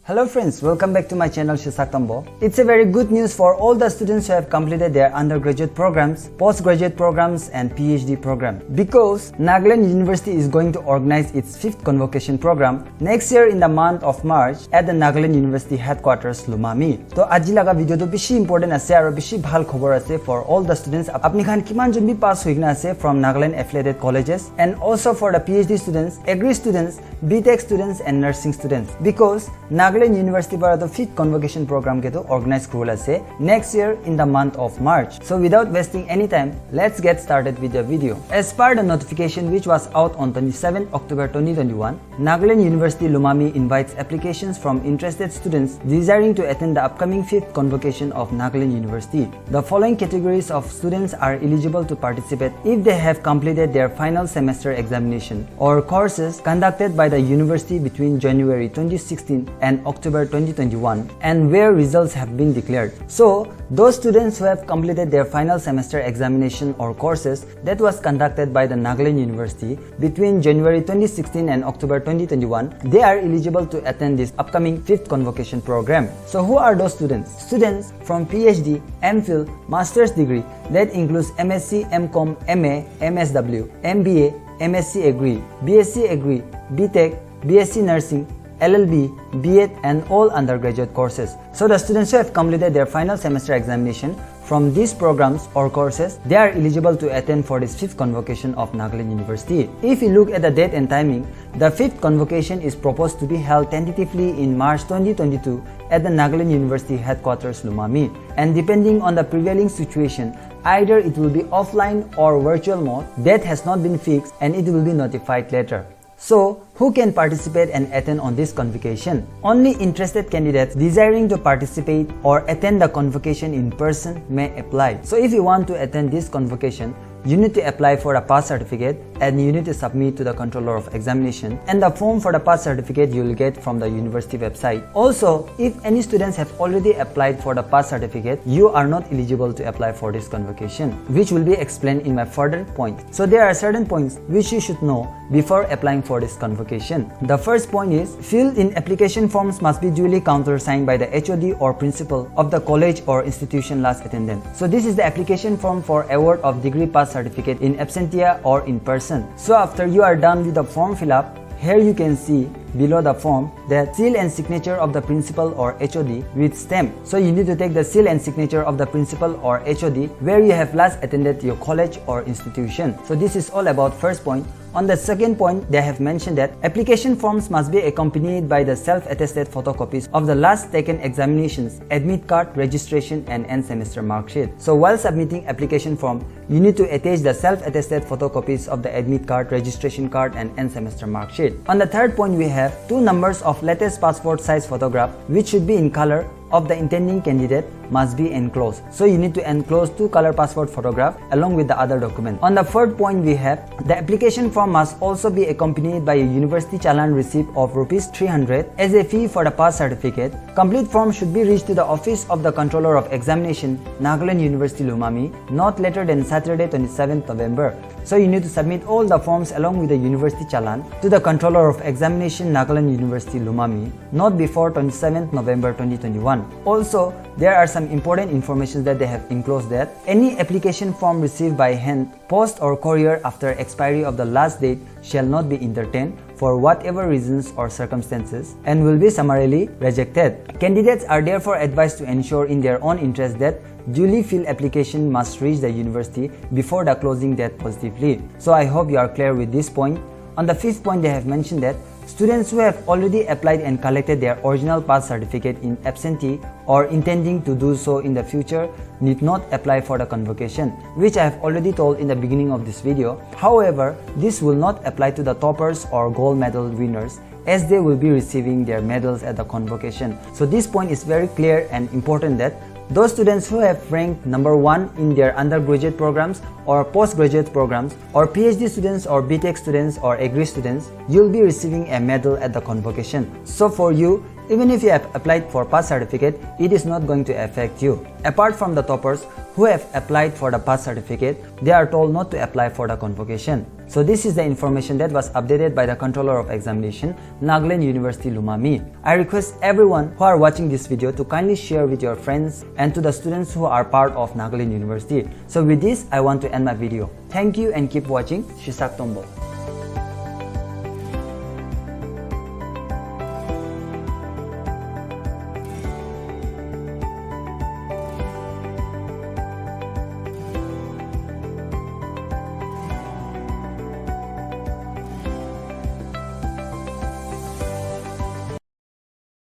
Hello friends, welcome back to my channel Shisaktambo. It's a very good news for all the students who have completed their undergraduate programs, postgraduate programs and PhD program, because Nagaland University is going to organize its 5th convocation program next year in the month of March at the Nagaland University headquarters Lumami. So aji laga video to bishi important ase aro bishi bhal khobor ase for all the students. Apni khan kiman jon bhi pass hoigna ase from Nagaland affiliated colleges, and also for the PhD students, Agri students, BTech students and nursing students, because Nagaland University para the 5th convocation program ke to organize kurula ase next year in the month of March. So without wasting any time, let's get started with the video. As per the notification which was out on 27 October 2021, Nagaland University Lumami invites applications from interested students desiring to attend the upcoming 5th convocation of Nagaland University. The following categories of students are eligible to participate if they have completed their final semester examination or courses conducted by the university between January 2016 and October 2021 and where results have been declared. So, those students who have completed their final semester examination or courses that was conducted by the Nagaland University between January 2016 and October 2021, they are eligible to attend this upcoming 5th convocation program. So, who are those students? Students from PhD, MPhil, Master's degree that includes MSc, MCom, MA, MSW, MBA, MSc Agri, BSc Agri, BTech, BSc Nursing, LLB, B.Ed and all undergraduate courses. So the students who have completed their final semester examination from these programs or courses, they are eligible to attend for this 5th convocation of Nagaland University. If you look at the date and timing, the 5th convocation is proposed to be held tentatively in March 2022 at the Nagaland University headquarters Lumami. And depending on the prevailing situation, either it will be offline or virtual mode. That has not been fixed and it will be notified later. So, who can participate and attend on this convocation? Only interested candidates desiring to participate or attend the convocation in person may apply. So, if you want to attend this convocation, you need to apply for a pass certificate and you need to submit to the controller of examination, and the form for the pass certificate you will get from the university website. Also, if any students have already applied for the pass certificate, you are not eligible to apply for this convocation, which will be explained in my further point. So there are certain points which you should know before applying for this convocation. The first point is, filled in application forms must be duly countersigned by the HOD or principal of the college or institution last attended. So this is the application form for award of degree pass certificate in absentia or in person. So after you are done with the form fill up, here you can see below the form the seal and signature of the principal or HOD with stamp. So you need to take the seal and signature of the principal or HOD where you have last attended your college or institution. So this is all about first point. On the second point, they have mentioned that application forms must be accompanied by the self-attested photocopies of the last taken examinations, admit card, registration and end semester mark sheet. So while submitting application form, you need to attach the self-attested photocopies of the admit card, registration card and end semester mark sheet. On the third point, we have 2 numbers of latest passport size photograph which should be in color of the intending candidate must be enclosed. So you need to enclose 2 color passport photograph along with the other document. On the third point, we have the application form must also be accompanied by a university challan receipt of ₹300 as a fee for the pass certificate. Complete form should be reached to the office of the controller of examination, Nagaland University Lumami, not later than Saturday 27th November. So you need to submit all the forms along with the university challan to the controller of examination, Nagaland University Lumami, not before 27th November 2021. Also, there are some important information that they have enclosed that any application form received by hand, post or courier after expiry of the last date shall not be entertained for whatever reasons or circumstances and will be summarily rejected. Candidates are therefore advised to ensure in their own interest that duly filled application must reach the university before the closing date positively. So I hope you are clear with this point. On the 5th point, they have mentioned that students who have already applied and collected their original pass certificate in absentee or intending to do so in the future need not apply for the convocation, which I have already told in the beginning of this video. However, this will not apply to the toppers or gold medal winners, as they will be receiving their medals at the convocation. So this point is very clear and important that those students who have ranked number 1 in their undergraduate programs or postgraduate programs, or PhD students or BTech students or Agri students, you'll be receiving a medal at the convocation. So for you, Even if you have applied for pass certificate, it is not going to affect you. Apart from the toppers who have applied for the pass certificate, they are told not to apply for the convocation. So this is the information that was updated by the Controller of Examination, Nagaland University Lumami. I request everyone who are watching this video to kindly share with your friends and to the students who are part of Nagaland University. So with this, I want to end my video. Thank you and keep watching Shisak Tombo.